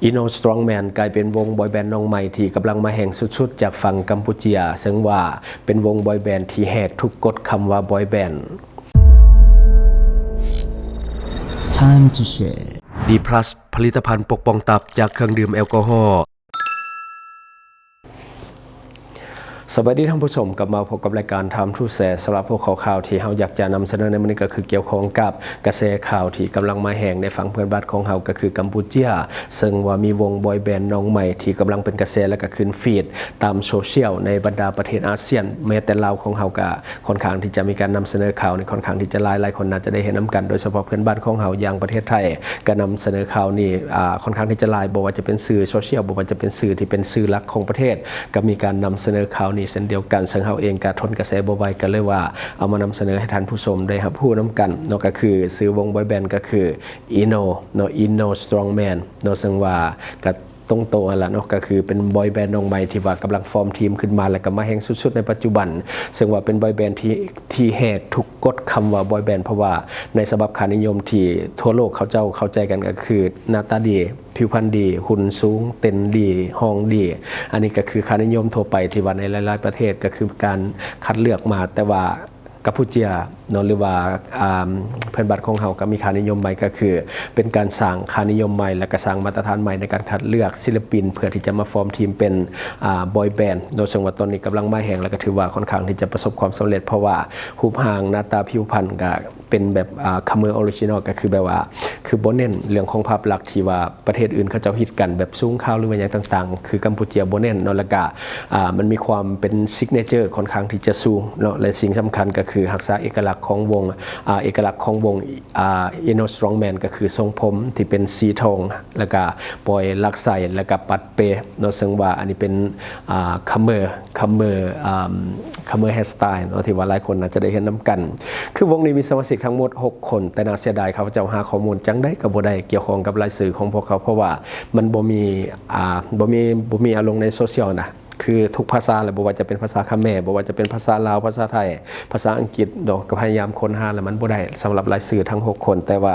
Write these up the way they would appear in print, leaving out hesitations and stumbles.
อิโนสตรองแมนกลายเป็นวงบอยแบนด์น้องใหม่ที่กำลังมาแห่งสุดๆจากฝั่งกัมพูชาซึ่งว่าเป็นวงบอยแบนด์ที่แหกทุกกฎคำว่าบอยแบนด์ Time to share D+ ผลิตภัณฑ์ปกป้องตับจากเครื่องดื่มแอลกอฮอล์สวัสดีท่านผู้ชมกลับมาพบกับรายการTime to Shareสำหรับพวกข่าวที่เราอยากจะนำเสนอในวันนี้ก็คือเกี่ยวข้องกับกระแสข่าวที่กำลังมาแห่งในฝั่งเพื่อนบ้านของเราก็คือกัมพูชาซึ่งว่ามีวงบอยแบนด์น้องใหม่ที่กำลังเป็นกระแสและก็ขึ้นฟีดตามโซเชียลในบรรดาประเทศอาเซียนแม้แต่ลาวของเราก็ค่อนข้างที่จะมีการนำเสนอข่าวในค่อนข้างที่จะหลายคนน่าจะได้เห็นน้ำกันโดยเฉพาะเพื่อนบ้านของเราอย่างประเทศไทยก็นำเสนอข่าวนี้ค่อนข้างที่จะหลายบอกว่าจะเป็นสื่อโซเชียลบอกว่าจะเป็นสื่อที่เป็นสื่อหลักของประเทศก็มีการนำเสนอข่าวนี้เช่นเดียวกันซึ่งเราเองก็ทนกระแสบ่ไหวกันเลยว่าเอามานำเสนอให้ท่านผู้ชมได้รับผู้น้ำกันเนาะก็คือซื้อวงบอยแบนด์ก็คืออิโนเนาะอิโนสตรองแมนเนาะซึ่งว่าก็ตรงโตอะไรเนาะก็คือเป็นบอยแบนด์น้องใหม่ที่ว่ากำลังฟอร์มทีมขึ้นมาแล้วก็มาแห่งสุดๆในปัจจุบันซึ่งว่าเป็นบอยแบนด์ที่แหกทุกกฎคำว่าบอยแบนด์เพราะว่าในฉบับค่านิยมที่ทั่วโลกเขาเข้าใจกันก็คือหน้าตาดีผิวพรรณดีหุ่นสูงเต้นดีห้องดีอันนี้ก็คือค่านิยมทั่วไปที่ว่าในหลายๆประเทศก็คือการคัดเลือกมาแต่ว่ากัมพูชาเนาะหรือว่าเพื่อนบ้านของเราก็มีค่านิยมใหม่ก็คือเป็นการสร้างค่านิยมใหม่และก็สร้างมาตรฐานใหม่ในการคัดเลือกศิลปินเพื่อที่จะมาฟอร์มทีมเป็นบอยแบนด์โดยเฉพาะตอนนี้กำลังมาแห่งและก็ถือว่าค่อนข้างที่จะประสบความสำเร็จเพราะว่ารูปร่างหน้าตาผิวพรรณก็เป็นแบบคัมเมอร์ออริจินอลก็คือแบบว่าคือบ่เน้นเรื่องของภาพลักษณ์ที่ว่าประเทศอื่นเขาจะฮิตกันแบบสูงข้าวหรือว่าอย่างต่างๆคือกัมพูชาบ่เน้นเนาะแล้วก็มันมีความเป็นซิกเนเจอร์ค่อนข้างที่จะสูงเนาะและสิ่งสำคัญก็คือรักษาเอกลักษณ์ของวงเอกลักษณ์ของวงอินโนสตรองแมนก็คือทรงผมที่เป็นสีทองแล้วก็ปล่อยลักใส่แล้วก็ปัดเปเนาะซึ่งว่าอันนี้เป็นคัมเมอร์แฮร์สไตล์เนาะที่ว่าหลายคนน่าจะได้เห็นน้ำกันคือวงนี้มีสมาชิกทั้งหมด6คนแต่น่าเสียดายเขาจะหาข้อมูลจังได้กับบ่ได้เกี่ยวข้องกับรายชื่อของพวกเขาเพราะว่ามันบ่มีอารมณ์ในโซเชียลนะคือทุกภาษาเลยบอกว่าจะเป็นภาษาเขมรบอกว่าจะเป็นภาษาลาวภาษาไทยภาษาอังกฤษดอกก็พยายามค้นหาแล้วมันบ่ได้สำหรับรายชื่อทั้ง6คนแต่ว่า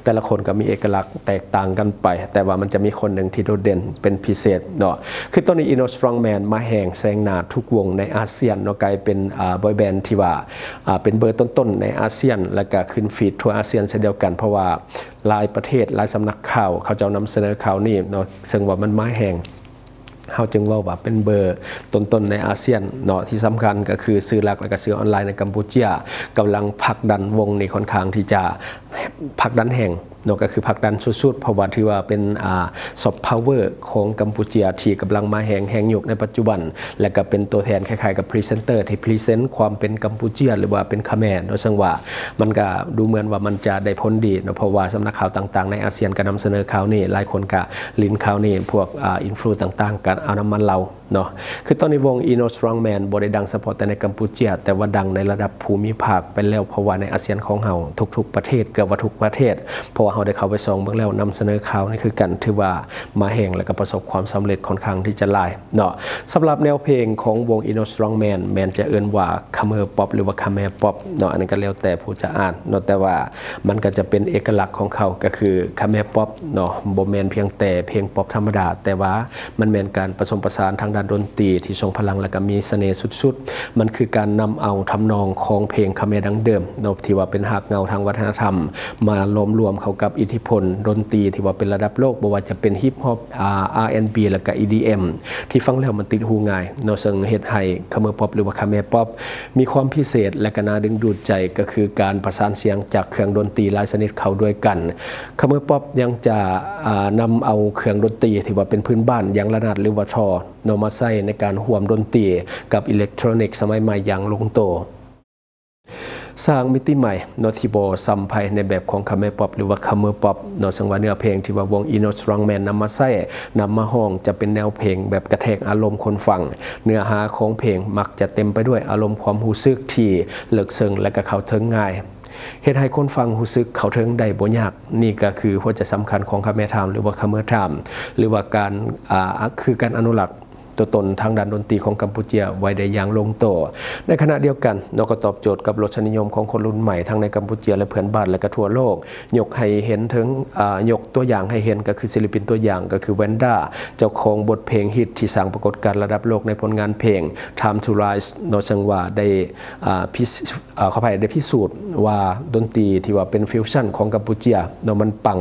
แต่ละคนก็มีเอกลักษณ์แตกต่างกันไปแต่ว่ามันจะมีคนหนึ่งที่โดดเด่นเป็นพิเศษเนาะคือตอนนี้อินโนสตรองแมนมาแห่งแซงหน้าทุกวงในอาเซียนเนาะกลายเป็นบอยแบนด์ที่ว่าเป็นเบอร์ต้นๆในอาเซียนแล้วก็ขึ้นฟีดทั่วอาเซียนเช่นเดียวกันเพราะว่าหลายประเทศหลายสำนักข่าวเขาจะนำเสนอข่าวนี้เนาะซึ่งว่ามันมาแห่งเขาจึงว่าเป็นเบอร์ต้นๆในอาเซียนเนาะที่สำคัญก็คือสื่อหลักและก็สื่อออนไลน์ในกัมพูชากำลังผลักดันวงนี้ค่อนข้างที่จะผลักดันแห่งเนาะก็คือผลักดันสุดๆเพราะว่าถือว่าเป็นซอฟต์พาวเวอร์ของกัมพูชาที่กำลังมาแห่งยุคในปัจจุบันและก็เป็นตัวแทนคล้ายๆกับพรีเซนเตอร์ที่พรีเซนต์ความเป็นกัมพูชาหรือว่าเป็นเขมรเนาะซึ่งว่ามันก็ดูเหมือนว่ามันจะได้ผลดีเนาะเพราะว่าสำนักข่าวต่างๆในอาเซียนก็นำเสนอข่าวนี้หลายคนก็ลินข่าวนี้พวกอินฟลูต่างๆกันเอาน้ำมันเราเนาะคือตอนนี้วงอินโนสตรองแมนบ่ได้ดังเฉพาะแต่ในกัมพูชาแต่ว่าดังในระดับภูมิภาคไปแล้วเพราะว่าในอาเซียนของเราทุกๆประเทศเกือบว่าทุกประเทศเพราะว่าเราได้เข้าไปส่องเบิ่งแล้วนำเสนอข่าวนี่คือกันถือว่ามาแห่งและก็ประสบความสำเร็จค่อนข้างที่จะหลายเนาะสำหรับแนวเพลงของวงอินโนสตรองแมนแมนจะเอิ้นว่าคัมเมอร์ป๊อปหรือว่าคัมแมร์ป๊อปเนาะอันนั้นก็แล้วแต่ผู้จะอ่านเนาะแต่ว่ามันก็จะเป็นเอกลักษณ์ของเขาก็คือคัมแมร์ป๊อปเนาะบ่แม่นเพียงแต่เพลงป๊อปธรรมดาแต่ว่ามันแม่นการผสมผสานทางด้านดนตรีที่ทรงพลังและก็มีเสน่ห์สุดๆมันคือการนำเอาทำนองของเพลงคัมแมร์ดั้งเดิมเนาะที่ว่าเป็นหากเงาทางวัฒนธรรมมารวมเข้ากับอิทธิพลดนตรีที่ว่าเป็นระดับโลกบ่ว่าจะเป็นฮิปฮอปR&B และก็ EDM ที่ฟังแล้วมันติดหูง่ายเนาะซึ่งเฮ็ดให้คัมเมอร์ป๊อปหรือว่าคัมแมร์ป๊อปมีความพิเศษและก็น่าดึงดูดใจก็คือการประสานเสียงจากเครื่องดนตรีหลายชนิดเข้าด้วยกันคัมเมอร์ป๊อปยังจะนำเอาเครื่องดนตรีที่ว่าเป็นพื้นบ้านอย่างระนาดหรือว่าทอเนาะมาใช้ในการร่วมดนตรีกับอิเล็กทรอนิกส์สมัยใหม่อย่างลงตัวสร้างมิติใหม่เนาะที่บ่ซ้ำไผในแบบของคัมเมอร์ป๊อปหรือว่าคัมเมอร์ป๊อปเนาะซึ่งว่าเนื้อเพลงที่ว่าวงอินโนสตรองแมนนำมาใช้นำมาห้องจะเป็นแนวเพลงแบบกระแทกอารมณ์คนฟังเนื้อหาของเพลงมักจะเต็มไปด้วยอารมณ์ความรู้สึกที่ลึกซึ้งและก็เข้าถึงง่ายเฮ็ดให้คนฟังรู้สึกเข้าถึงได้บ่ยากนี่ก็คือหัวใจสำคัญของคัมแมร์ไทม์หรือว่าคัมเมอร์ไทม์หรือว่าการคือการอนุรักษ์ ตัวตนทางด้านดนตรีของกัมพูชีไว้ได้อย่างลงตัวในขณะเดียวกันเราก็ตอบโจทย์กับรสนิยมของคนรุ่นใหม่ทั้งในกัมพูชีและเพื่อนบ้านและก็ทั่วโลกยกให้เห็นถึงยกตัวอย่างให้เห็นก็คือศิลปินตัวอย่างก็คือแวนด้าเจ้าของบทเพลงฮิตที่สร้างปรากฏการณ์ระดับโลกในผลงานเพลง Time to Rise โดยจังหวะได้เข้าไปได้พิสูจน์ว่าดนตรีที่ว่าเป็นฟิวชั่นของกัมพูชีเนาะมันปัง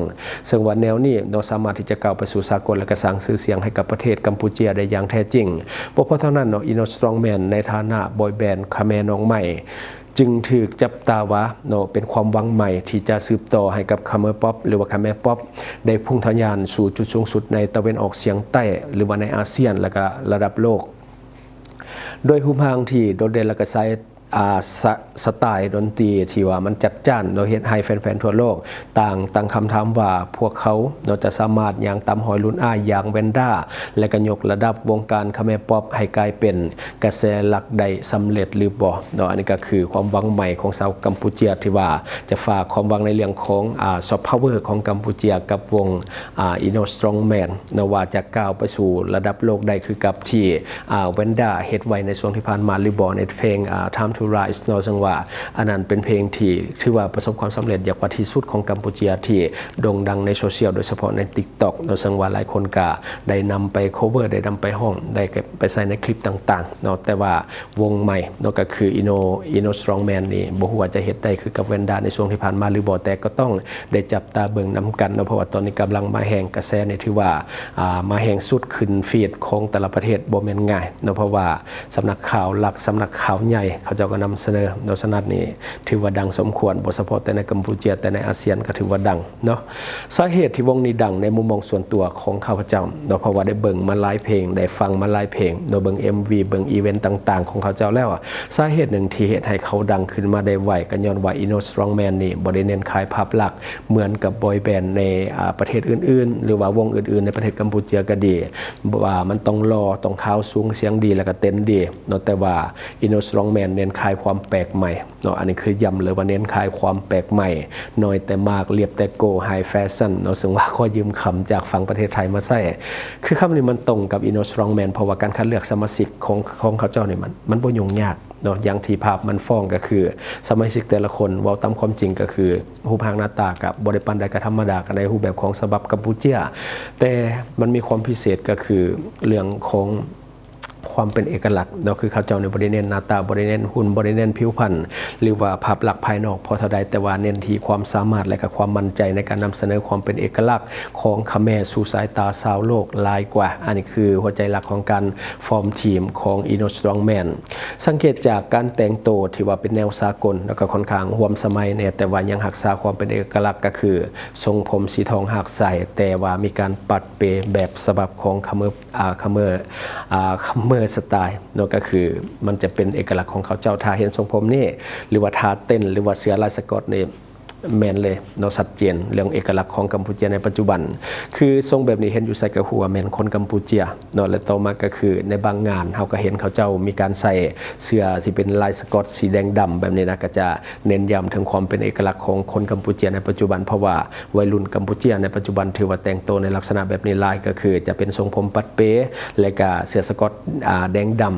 ซึ่งว่าแนวนี้เราสามารถที่จะก้าวไปสู่สากลและก็สร้างชื่อเสียงให้กับประเทศกัมพูชีได้อย่างแท้จริงเพราะเท่านั้นเนาะอินโนสตรองแมนในฐานะบอยแบนด์คาเมน้องใหม่จึงถูกจับตาว่าเนาะเป็นความหวังใหม่ที่จะสืบต่อให้กับคัมเมอร์ป๊อปหรือว่าคัมเมอร์ป๊อปได้พุ่งทะยานสู่จุดสูงสุดในตะวันออกเฉียงใต้หรือว่าในอาเซียนและก็ระดับโลกโดยภูมิทางที่โดดเด่นและก็ใช้สไตล์ดนตรีที่ว่ามันจัดจ้านเราเห็นให้แฟนๆทั่วโลกต่างคำถามว่าพวกเขาเราจะสามารถอย่างตามหอยลุ้นอ้ายอย่างแวนด้าและก็ยกระดับวงการคาเมป๊อปให้กลายเป็นกระแสหลักใดสำเร็จหรือบ่เนาะอันนี้ก็คือความหวังใหม่ของชาวกัมพูชีที่ว่าจะฝากความหวังในเรื่องของซอฟต์พาวเวอร์ของกัมพูชีกับวงอินโนสตรองแมนเนาะว่าจะก้าวไปสู่ระดับโลกได้คือกับที่แวนด้าเฮ็ดไว้ในช่วงที่ผ่านมาหรือบ่ในเพลงTime to Rise เราจังว่าอันนั้นเป็นเพลงที่ถือว่าประสบความสำเร็จอย่างว่าที่สุดของกัมพูชีที่โด่งดังในโซเชียลโดยเฉพาะใน TikTok เราจังว่าหลายคนก็ได้นำไป cover ได้นำไปห้องได้ไปใส่ในคลิปต่างๆเนาะแต่ว่าวงใหม่เนาะก็คือ Inno Strongman นี่บ่ฮู้ว่าจะเฮ็ดได้คือกับแวนด้าในช่วงที่ผ่านมาหรือบ่แต่ก็ต้องได้จับตาเบิ่งนำกันเนาะเพราะว่าตอนนี้กำลังมาแห่งกระแสนี่ถือว่ามาแห่งสุดขึ้นฟีดของแต่ละประเทศบ่แม่นง่ายเนาะเพราะว่าสำนักข่าวหลักสำนักข่าวใหญ่เขาเจ้าก็นำเสนอโดยสนัดนี้ถือว่าดังสมควรบ่เฉพาะแต่ในกัมพูชีแต่ในอาเซียนก็ถือว่าดังเนาะสาเหตุที่วงนี้ดังในมุมมองส่วนตัวของข้าพเจ้าเนาะเพราะว่าได้เบิ่งมาหลายเพลงได้ฟังมาหลายเพลงเนาะเบิ่ง MV เบิ่งอีเวนต์ต่างๆของเขาเจ้าแล้วสาเหตุหนึ่งที่เหตุให้เขาดังขึ้นมาได้ไวก็ย้อนว่า Inno Strongman นี่บ่ได้เน้นขายภาพลักษณ์เหมือนกับบอยแบนด์ในประเทศอื่นๆหรือว่าวงอื่นๆในประเทศกัมพูชีก็ดีว่ามันต้องรอต้องขาวสูงเสียงดีแล้วก็เต้นดีเนาะแต่ว่า Inno Strongman เน้นขายความแปลกใหม่เนาะอันนี้คือย้ำเลยว่าเน้นขายความแปลกใหม่น้อยแต่มากเรียบแต่โกไฮแฟชั่นเนาะซึ่งว่าข้อยืมคำจากฝั่งประเทศไทยมาใส่คือคำนี้มันตรงกับ Inno Strongman เพราะว่าการคัดเลือกสมาชิกของเขาเจ้านี่มันบ่ยุ่งยากเนาะอย่างที่ภาพมันฟ้องก็คือสมาชิกแต่ละคนเว้าตามความจริงก็คือรูปร่างหน้าตากับบ่ได้ปานใดก็ธรรมดากันในรูปแบบของฉบับกัมพูชีแต่มันมีความพิเศษก็คือเรื่องของความเป็นเอกลักษณ์เนาะคือเขาเจ้าในบริเน้นหน้าตาบริเน้นหุ่นบริเน้นผิวพรรณหรือว่าภาพลักษณ์ภายนอกพอเท่าใดแต่ว่าเน้นที่ความสามารถและก็ความมั่นใจในการนำเสนอความเป็นเอกลักษณ์ของคาเมสู่สายตาชาวโลกหลายกว่าอันนี้คือหัวใจหลักของการฟอร์มทีมของ Inno Strongman สังเกตจากการแต่งตัวที่ว่าเป็นแนวสากลแล้วก็ค่อนข้างร่วมสมัยเนี่ยแต่ว่ายังรักษาความเป็นเอกลักษณ์ก็คือทรงผมสีทองหักใสแต่ว่ามีการปัดเปแบบฉบับของคาเมอร์สไตล์เนาะก็คือมันจะเป็นเอกลักษณ์ของเขาเจ้าทาเห็นทรงผมนี่หรือว่าทาเต้นหรือว่าเสื้อลายสก๊อตนี่แมนเลยเนาะชัดเจนเรื่องเอกลักษณ์ของกัมพูชีในปัจจุบันคือทรงแบบนี้เห็นอยู่ใส่กระหัวแมนคนกัมพูชีเนาะและต่อมาก็คือในบางงานเขาก็เห็นเขาเจ้ามีการใส่เสื้อที่เป็นลายสก๊อตสีแดงดำแบบนี้นะก็จะเน้นย้ำถึงความเป็นเอกลักษณ์ของคนกัมพูชีในปัจจุบันเพราะว่าวัยรุ่นกัมพูชีในปัจจุบันถือว่าแต่งตัวในลักษณะแบบนี้ลายก็คือจะเป็นทรงผมปัดเป๊ะและก็เสื้อสก๊อตแดงดำ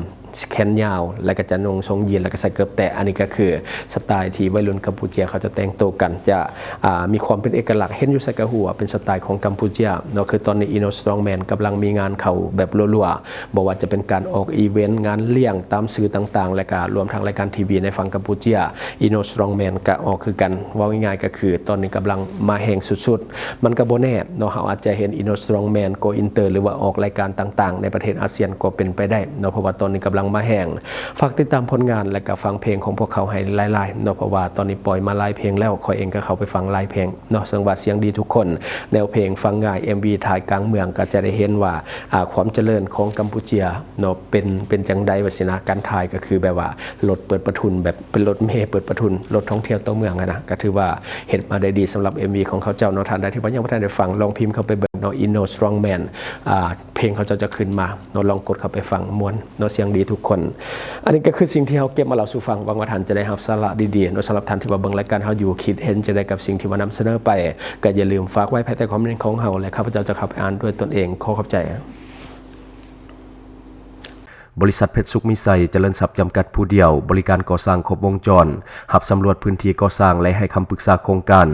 แขนยาวแล้วก็จะนุ่งทรงยีนแล้วก็ใส่เกือบแตะอันนี้ก็คือสไตล์ที่วัยรุ่นกัมพูชีเขาจะแต่งตัวกันจะมีความเป็นเอกลักษณ์เห็นอยู่ใส่กระหัวเป็นสไตล์ของกัมพูชีเนาะคือตอนนี้ Inno Strongman กำลังมีงานเขาแบบรัวๆบอกว่าจะเป็นการออกอีเวนต์งานเลี้ยงตามสื่อต่างๆและก็รวมทั้งรายการทีวีในฝั่งกัมพูชี Inno Strongman ก็ออกคือกันว่าง่ายๆก็คือตอนนี้กำลังมาแห่งสุดๆมันก็บ่แน่เนาะเราอาจจะเห็น Inno Strongman Go Inter หรือว่าออกรายการต่างๆในประเทศอาเซียนก็เป็นไปได้เนาะเพราะว่าตอนนี้กำลังมาแห่งฝากติดตามผลงานและก็ฟังเพลงของพวกเขาให้หลายๆเนาะเพราะว่าตอนนี้ปล่อยมาหลายเพลงแล้วคอยเองก็เข้าไปฟังหลายเพลงเนาะซึ่งว่าเสียงดีทุกคนแนวเพลงฟังง่าย MV ถ่ายกลางเมืองก็จะได้เห็นว่าความเจริญของกัมพูชีเนาะเป็นจังใดวาสินะการถ่ายก็คือแบบว่ารถเปิดประทุนแบบเป็นรถเมล์เปิดประทุนรถท่องเที่ยวตัวเมืองนะก็ถือว่าเห็นมาได้ดีสำหรับ MV ของเขาเจ้าเนาะท่านใดที่ยังไม่ได้ฟังลองพิมพ์เข้าไปเบิ่งเนาะ Inno Strongman เพลงเขาจะขึ้นมาเนาะลองกดเข้าไปฟังม่วนเนาะเสียงดีทุกคนอันนี้ก็คือสิ่งที่เราเก็บมาเล่าสู่ฟังหวังว่าท่านจะได้รับสาระดีๆโดยสำหรับท่านที่ว่าเบิ่งรายการเราอยู่คิดเห็นจะได้กับสิ่งที่มานำเสนอไปก็อย่าลืมฝากไว้ภายใต้คอมเมนต์ของเราและข้าพเจ้าจะเข้าไปอ่านด้วยตนเองขอขอบใจ บริษัทเพชรสุขมิไซเจริญทรัพย์จำกัดผู้เดียวบริการก่อสร้างครบวงจรหับสำรวจพื้นที่ก่อสร้างและให้คำปรึกษาโครงการ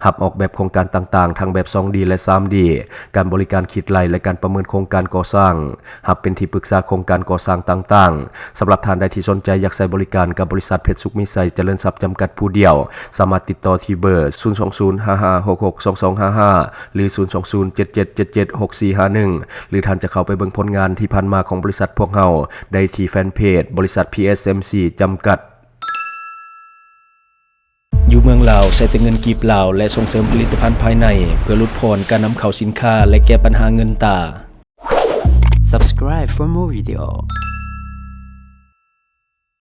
หับออกแบบโครงการต่างๆทั้งแบบ 2D และ 3D การบริการคิดไล่และการประเมินโครงการก่อสร้างหับเป็นที่ปรึกษาโครงการก่อสร้างต่างๆสำหรับท่านใดที่สนใจอยากใช้บริการกับบริษัทเพชรสุขมิไซเจริญทรัพย์จำกัดผู้เดียวสามารถติดต่อที่เบอร์ 02055662255 หรือ 02077776451 หรือท่านจะเข้าไปเบิ่งผลงานที่ผ่านมาของบริษัทพวกเฮาได้ที่แฟนเพจบริษัท PSMC จำกัดอยู่เมืองลาวใช้แต่เงินกีบลาวและส่งเสริมผลิตภัณฑ์ภายในเพื่อลดพรการนำเข้าสินค้าและแก้ปัญหาเงินตา Subscribe for more video.